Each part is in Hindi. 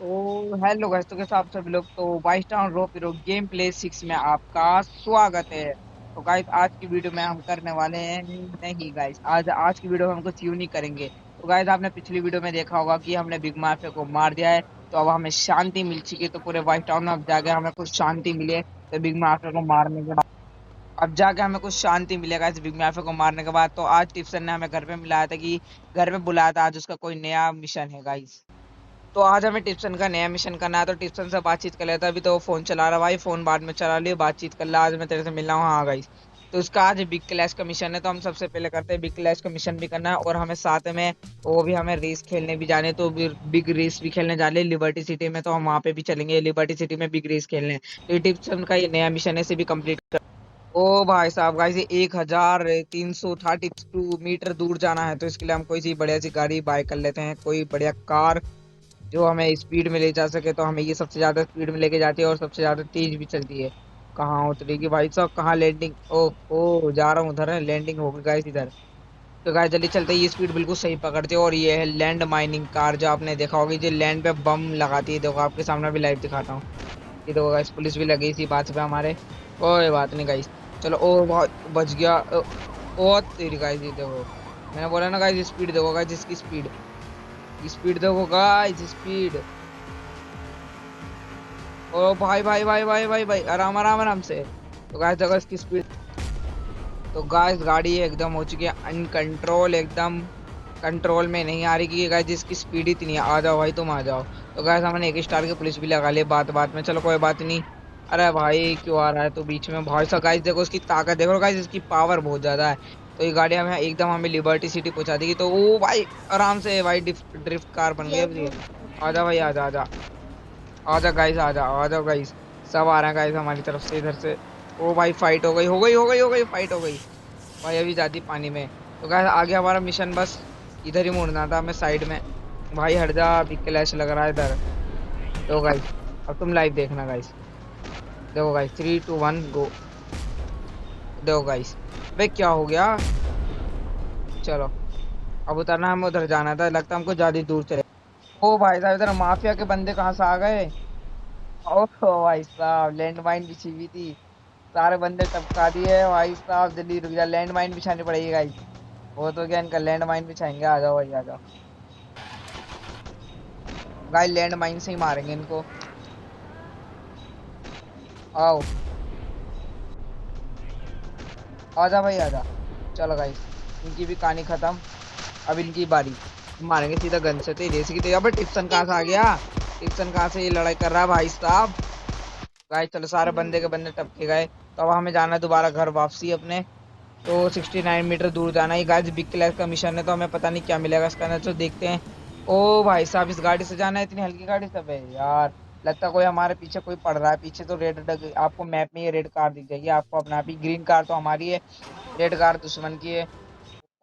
तो हेलो गाइस, तो कैसे आप सभी लोग। तो वाइस टाउन रो पीरो गेम प्ले 6 में आपका स्वागत है। तो गाइस आज की वीडियो में हम करने वाले हैं, नहीं गाइस, आज की वीडियो में हम कुछ यूं नहीं करेंगे। तो गाइस आपने पिछली वीडियो में देखा होगा कि हमने बिग माफिया को मार दिया है। तो अब हमें शांति मिल चुकी है। तो पूरे वाइस टाउन में अब जाके हमें कुछ शांति मिले। तो बिग माफिया को मारने के बाद अब जाके हमें कुछ शांति मिलेगा इस बिग माफिया को मारने के बाद। तो आज टिप्सन ने हमें घर पे मिलाया था कि घर पे बुलाया था, आज उसका कोई नया मिशन है गाइस। तो आज हमें टिप्सन का नया मिशन करना है। तो टिप्सन से बातचीत कर लेता है। अभी तो वो फोन चला रहा, भाई फोन बाद में चला लियो, बातचीत कर ला। आज मैं तेरे से मिलना हूँ, हाँ गाइस। तो उसका आज बिग क्लैश का मिशन है। तो हम सबसे पहले करते हैं बिग क्लैश का मिशन भी करना है, और हमें साथ में वो भी हमें रेस खेलने भी जाने। तो बिग रेस भी खेलने जा रहे हैं लिबर्टी सिटी में। तो हम वहां पे भी चलेंगे लिबर्टी सिटी में बिग रेस खेलने। तो ये टिप्सन का ये नया मिशन है, इसे भी कंप्लीट कर। ओ भाई साहब गाइस, ये 1332 मीटर दूर जाना है। तो इसके लिए हम कोई सी बढ़िया सी गाड़ी बाय कर लेते हैं, कोई बढ़िया कार जो हमें स्पीड में ले जा सके। तो हमें ये सबसे ज्यादा स्पीड में लेके जाती है और सबसे ज्यादा तेज भी चलती है। कहाँ उतरेगी भाई साहब, कहाँ लैंडिंग? ओ जा रहा हूँ उधर, है लैंडिंग होगी गाइस इधर। तो गाइस जल्दी चलते हैं, ये स्पीड बिल्कुल सही पकड़ती है। और ये है लैंड माइनिंग कार, जो आपने देखा होगी, जो लैंड पे बम लगाती है। देखो आपके सामने भी लाइव दिखाता हूँ। ये देखो गाइस, पुलिस भी लगी इसी बात पे हमारे। कोई बात नहीं गाइस, चलो। ओ बहुत बच गया। ओ तेरी गाइस, ये देखो, मैंने बोला ना गाइस, स्पीड देखो गाइस, इसकी स्पीड, स्पीड देखो गाइस, स्पीड। ओ भाई भाई भाई भाई भाई भाई, आराम आराम आराम से। तो गाइस देखो इसकी स्पीड। तो गाइस गाड़ी एकदम हो चुकी है अनकंट्रोल, एकदम कंट्रोल में नहीं आ रही, क्योंकि गाइस इसकी स्पीड इतनी है। आ जाओ भाई, तुम आ जाओ। तो गाइस हमने एक स्टार की पुलिस भी लगा ली बात बात में, चलो कोई बात नहीं। अरे भाई क्यों आ रहा है तू बीच में भाई साहब? गाइस देखो इसकी ताकत देखो गाइस, इसकी पावर बहुत ज्यादा है। तो ये गाड़ी हमें एकदम हमें लिबर्टी सिटी पहुंचा देगी। तो ओ भाई आराम से भाई, ड्रिफ्ट कार बन गई अब ये। आजा भाई, आजा आजा, आजा गाइस, आजा आजा गाइस। सब आ रहे हैं गाइस हमारी तरफ से इधर से। ओ भाई फाइट हो गई हो गई हो गई हो गई, फाइट हो गई भाई, अभी जाती पानी में। तो गाइस आगे हमारा मिशन बस इधर ही मुड़ना था हमें, साइड में। भाई हट जा, अभी क्लैश लग रहा है इधर। तो गाइस अब तुम लाइव देखना गाइस। देखो गाइस, 3 2 1 गो। देखो गाइस, भाई क्या हो गया? चलो अब उतरना, हमें उधर जाना था, लगता है हमको ज्यादा दूर चले। ओ भाई साहब, इधर माफिया के बंदे कहाँ से आ गए? ओ भाई साहब, लैंड माइन बिछी हुई थी, सारे बंदे टपका दिए भाई साहब। जल्दी रुक जा, लैंड माइन बिछानी पड़ेगी गाइस। वो तो क्या, इनका लैंड माइन बिछाएंगे। आ जाओ भाई, आ जाओ गाइस, लैंड माइन से ही मारेंगे इनको। आओ, आजा भाई आजा। चलो गाइस, इनकी भी कहानी खत्म। अब इनकी बारी, मारेंगे सीधा गन से। तेरी रेस की तेरी। अबे टिप्सन कहाँ से आ गया? टिप्सन कहाँ से ये लड़ाई कर रहा है भाई साहब? गाइस चलो, सारे बंदे के बंदे टपके गए। तो अब हमें जाना है दोबारा घर वापसी अपने। तो 69 मीटर दूर जाना है गाइस, बिग क्लैश का मिशन है। तो हमें पता नहीं क्या मिलेगा इसके अंदर, तो देखते हैं। ओ भाई साहब, इस गाड़ी से जाना है, इतनी हल्की गाड़ी सब है यार। लगता है कोई हमारे पीछे कोई पड़ रहा है पीछे। तो आपको मैप में ये रेड कार दिख जाएगी आपको अपने आप ही। ग्रीन कार तो हमारी है, रेड कार दुश्मन की है।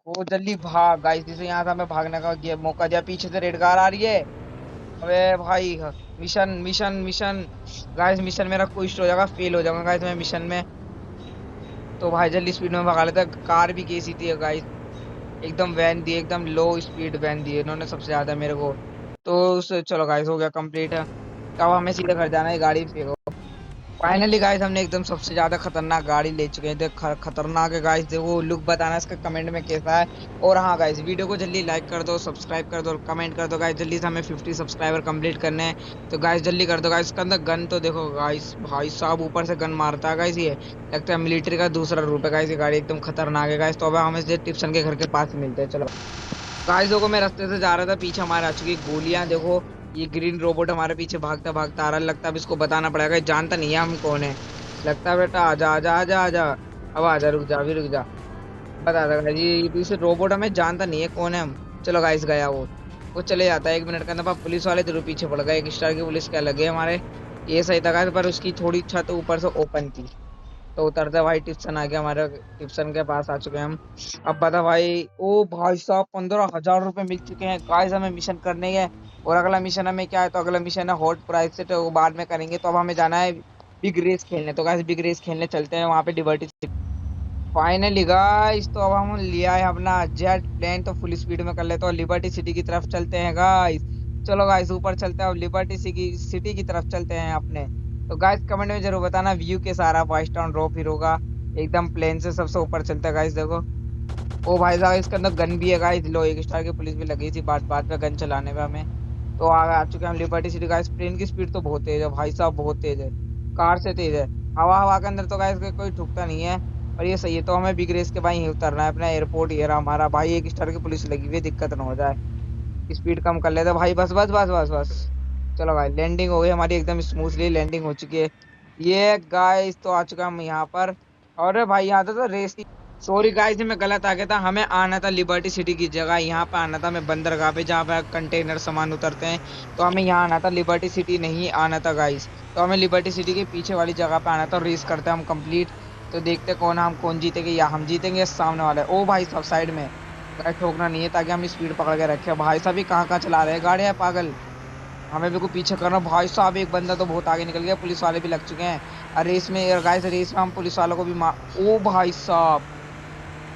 वो जल्दी भाग गाइस, जिसे यहाँ से हमें भागने का मौका दिया, पीछे से रेड कार आ रही है। अबे भाई, mission mission mission guys, mission मेरा कोई हो जाएगा, फेल हो जाऊंगा गाइस मैं मिशन में। तो भाई जल्दी स्पीड में भगा लेता। कार भी कैसी थी गाइस, एकदम वैन दी, एकदम लो स्पीड वैन दी है इन्होंने सबसे ज्यादा मेरे को। तो चलो गाइस, हो गया कंप्लीट है। अब हमें सीधे घर जाना है, गाड़ी फेंको। फाइनली गाइस, हमने एकदम सबसे ज्यादा खतरनाक गाड़ी ले चुके हैं। देख खतरनाक है गाइस, देखो लुक बताना इसका कमेंट में कैसा है। और हाँ गाइस, वीडियो को जल्दी लाइक कर दो, सब्सक्राइब कर दो और कमेंट कर दो गाइस। जल्दी से हमें 50 सब्सक्राइबर कंप्लीट करने हैं। तो गाइस जल्दी कर दो गाइस। इसके अंदर गन तो देखो गाइस, भाई साहब ऊपर से गन मारता है गाइस ये। लगता है मिलिट्री का दूसरा रूप है गाइस, ये गाड़ी एकदम खतरनाक है गाइस। तो अब हम इसे टिप्सन के घर के पास मिलते हैं, चलो। गाइस देखो, मैं रास्ते से जा रहा था, पीछे हमारे आ चुकी गोलियां। देखो ये ग्रीन रोबोट हमारे पीछे भागता भागता आ रहा है। लगता है अब इसको बताना पड़ेगा, ये जानता नहीं है हम कौन है। लगता है बेटा, आजा आजा आजा आजा। अब आजा, रुक जा, अभी रुक जा। बता देगा ये पीछे रोबोट हमें जानता नहीं है कौन है हम। चलो गाइस, गया वो चले जाता है 1 मिनट के अंदर। पर पुलिस वाले जरूर पीछे पड़ गए, 1 स्टार की पुलिस क्या लगे हमारे। ये सही था guys, पर उसकी थोड़ी छत ऊपर से ओपन थी। तो उतरते भाई टिप्सन आ गया हमारे, टिप्सन के पास आ चुके हैं हम। अब बता भाई। ओ भाई साहब, 15,000 रुपए मिल चुके हैं गाइस हमें मिशन करने के। और अगला मिशन हमें क्या है? तो अगला मिशन है हॉट प्राइस से, तो वो बाद में करेंगे। तो अब हमें जाना है बिग रेस खेलने। तो गाइस बिग रेस खेलने चलते हैं वहां पे लिबर्टी। फाइनली गाइस, तो अब हम लिया है अपना जेट प्लेन, तो फुल स्पीड में कर लेते हैं और लिबर्टी सिटी की तरफ चलते हैं गाइस। चलो गाइस ऊपर चलते हैं, अब लिबर्टी सिटी की तरफ चलते हैं अपने। तो गाइस कमेंट में जरूर बताना व्यू के सारा वॉइस टाउन रो फिर होगा एकदम प्लेन से सबसे ऊपर चलते हैं गाइस। देखो ओ भाई साहब इसके अंदर गन भी है गाइस, लो एक स्टार की पुलिस भी लगी थी बात बात पे गन चलाने में हमें। तो आ चुके हैं हम लिबर्टी सिटी गाइस। ट्रेन की स्पीड तो बहुत तेज है भाई साहब, बहुत तेज है, कार से तेज है। हवा हवा के अंदर तो गाइस कोई ठुकता नहीं है। और ये सही है, तो हमें बिग रेस के भाई ही उतरना है अपना एयरपोर्ट, ये रहा हमारा भाई। एक स्टार की पुलिस लगी हुई है, दिक्कत ना हो जाए। स्पीड कम कर लेते भाई, बस बस बस बस बस। चलो भाई लैंडिंग हो गई हमारी, एकदम स्मूथली लैंडिंग हो चुकी है। ये गाइस तो आ चुका हम यहाँ पर। और भाई यहाँ तो रेस, सॉरी गाइस मैं गलत आ गया था, हमें आना था लिबर्टी सिटी की जगह, यहाँ पे आना था, मैं बंदरगाह पे जहाँ पे कंटेनर सामान उतरते हैं। तो हमें यहाँ आना था, लिबर्टी सिटी नहीं आना था गाइस। तो हमें लिबर्टी सिटी के पीछे वाली जगह पे आना था, रेस करते हैं हम कंप्लीट। तो देखते हैं कौन हम कौन जीतेंगे, या हम जीतेंगे या सामने वाला है। ओ भाई साहब साइड में गाइस ठोकना नहीं है, ताकि हम स्पीड पकड़ के रखे। भाई साहब भी कहाँ कहाँ चला रहे हैं गाड़ियाँ पागल, हमें भी को पीछे करना। भाई साहब एक बंदा तो बहुत आगे निकल गया, पुलिस वाले भी लग चुके हैं। और रेस में गाइस, रेस में हम पुलिस वालों को भी मार, ओ भाई साहब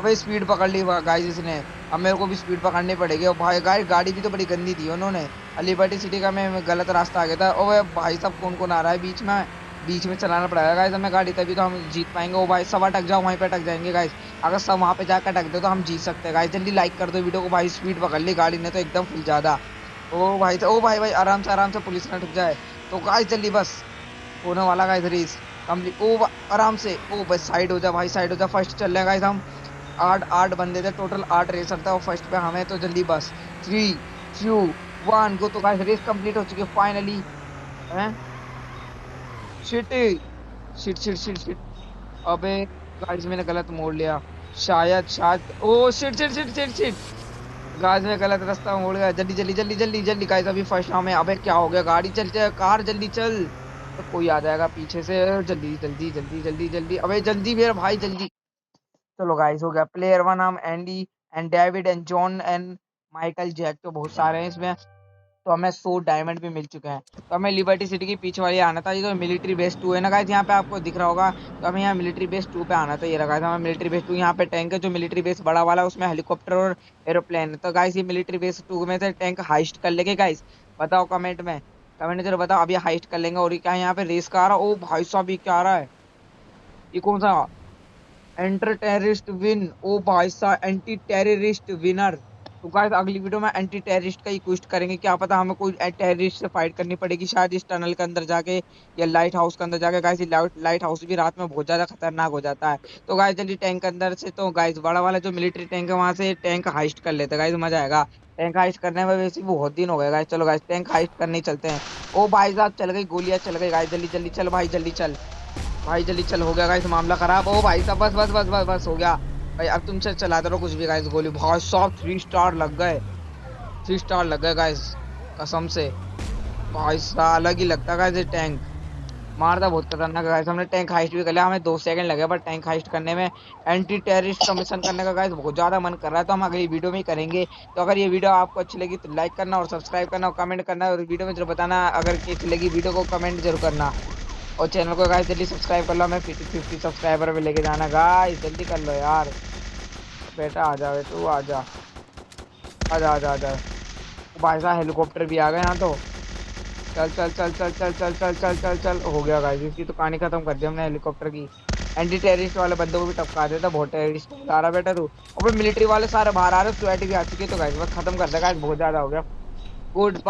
अबे स्पीड पकड़ ली गाइस इसने। अब मेरे को भी स्पीड पकड़नी पड़ेगी। और भाई गाइस गाड़ी भी तो बड़ी गंदी थी उन्होंने। लिबर्टी सिटी का मैं गलत रास्ता आ गया था। ओए भाई साहब कौन कौन आ रहा है बीच में, बीच में चलाना पड़ेगा गाइस हमें गाड़ी, तभी तो हम जीत पाएंगे। ओ भाई सब अटक जाओ, वहीं पे अटक जाएंगे गाइस। अगर सब वहां पे जाकर अटक दे तो हम जीत सकते हैं गाइस। जल्दी लाइक कर दो वीडियो को भाई, स्पीड पकड़ ली गाड़ी ने तो एकदम फुल ज्यादा। ओ भाई भाई आराम से पुलिस ना ठुक जाए। तो गाइस जल्दी बस होने वाला गाइस रेस कंप्लीट। आराम से, ओ बस साइड हो जा भाई, साइड हो जा। फर्स्ट चल रहे हैं गाइस हम। आठ आठ बंदे थे टोटल, 8 रेसर था और फर्स्ट पे हमें। तो जल्दी बस 3 2 1 गो। तो गाइस रेस कंप्लीट हो चुकी है फाइनली। हैं shit shit shit shit shit. अबे गाइस मैंने गलत मोड़ लिया, शायद शायद oh shit shit shit shit shit. Guys मैं गलत रास्ता मोड़ गया। जल्दी जल्दी जल्दी जल्दी जल्दी गाइस, अभी फर्स्ट हमें। अबे क्या हो गया, गाड़ी चल चल कार जल्दी चल, तो कोई आ जाएगा पीछे से। जल्दी जल्दी जल्दी जल्दी जल्दी, अबे जल्दी मेरे भाई जल्दी। चलो गाइस हो गया। प्लेयर वन हम Andy and David and John and Michael Jack, तो बहुत सारे हैं इसमें। तो हमें 100 डायमंड भी मिल चुके हैं। तो हमें लिबर्टी सिटी के पीछे वाली आना था, ये तो मिलिट्री बेस 2 है ना गाइस, यहाँ पे आपको दिख रहा होगा। तो हमें यहाँ मिलिट्री बेस 2 पे आना था, ये रखा था हमें मिलिट्री बेस 2। यहाँ पे टैंक है, जो मिलिट्री बेस बड़ा वाला है उसमें हेलीकॉप्टर और एरोप्लेन है। तो गाइस ये मिलिट्री बेस 2 में से टैंक हाइस्ट कर लेंगे गाइस, बताओ कमेंट में, कमेंट जरूर बताओ। अभी हाइस्ट कर लेंगे। और ये क्या है यहाँ पे रेस का आ रहा है, ओ भाई साहब ये क्या आ रहा है, ये कौन सा एंटर टेररिस्ट विन, ओ भाई साहब एंटी टेररिस्ट विनर। तो गाइस अगली वीडियो में एंटी टेररिस्ट का ही क्वेस्ट करेंगे, क्या पता हमें कोई टेररिस्ट से फाइट करनी पड़ेगी शायद इस टनल के अंदर जाके, या लाइट हाउस के अंदर जाके। गाइस लाइट हाउस भी रात में बहुत ज्यादा खतरनाक हो जाता है। तो गाइस जल्दी टैंक के अंदर से, तो गाइस बड़ा वाला जो मिलिट्री टैंक है वहां से टैंक हाइस्ट कर लेते हैं गाइस, मजा आएगा। टैंक हाइस्ट करने में वैसे भी बहुत दिन हो गए गाइस। चलो गाइस टैंक हाइस्ट करने ही चलते हैं। ओ भाई साहब चल गई गोलियां, चल गई गाइस, जल्दी जल्दी चल भाई जल्दी चल भाई जल्दी चल। हो गया गाइस मामला खराब। ओ भाई साहब बस बस बस बस बस हो गया भाई। अब तुमसे चलाते रहो कुछ भी गाइस, गोली भाई साहब 3 स्टार लग गए, 3 स्टार लग गए गाइस कसम से। भाई साहब अलग ही लगता है गाइस ये टैंक, मारता बहुत खतरनाक है गाइस। हमने टैंक हाइस्ट भी कर लिया, हमें 2 सेकंड लगे पर टैंक हाइस्ट करने में। एंटी टेररिस्ट का मिशन करने का गाइस बहुत ज्यादा मन कर रहा है, तो हम अगली वीडियो में ही करेंगे। तो अगर ये वीडियो आपको अच्छी लगी तो लाइक करना और सब्सक्राइब करना और कमेंट करना, और वीडियो में जरूर बताना अगर कैसी लगी वीडियो को, कमेंट जरूर करना। और चैनल को गाइस जल्दी सब्सक्राइब कर लो, हमें 50 सब्सक्राइबर पे लेके जाना गाइस, जल्दी कर लो यार। बेटा आ जा, बेटू आ जा, आ जा आ जा आ जा। भाई साहब हेलीकॉप्टर भी आ गए यहाँ तो। चल चल चल चल चल चल चल चल चल चल। हो गया गाइस, इसकी तो कहानी खत्म कर दी हमने हेलीकॉप्टर की। एंटी टेररिस्ट वाले बंदों को भी टपका देता, बहुत टेररिस्ट को बुला रहा बेटा तू। और मिलिट्री वाले सारे बाहर आ रहे, स्वेट भी आ चुकी है। तो गाइस बस खत्म कर दे गाइस, बहुत ज्यादा हो गया। Good bye.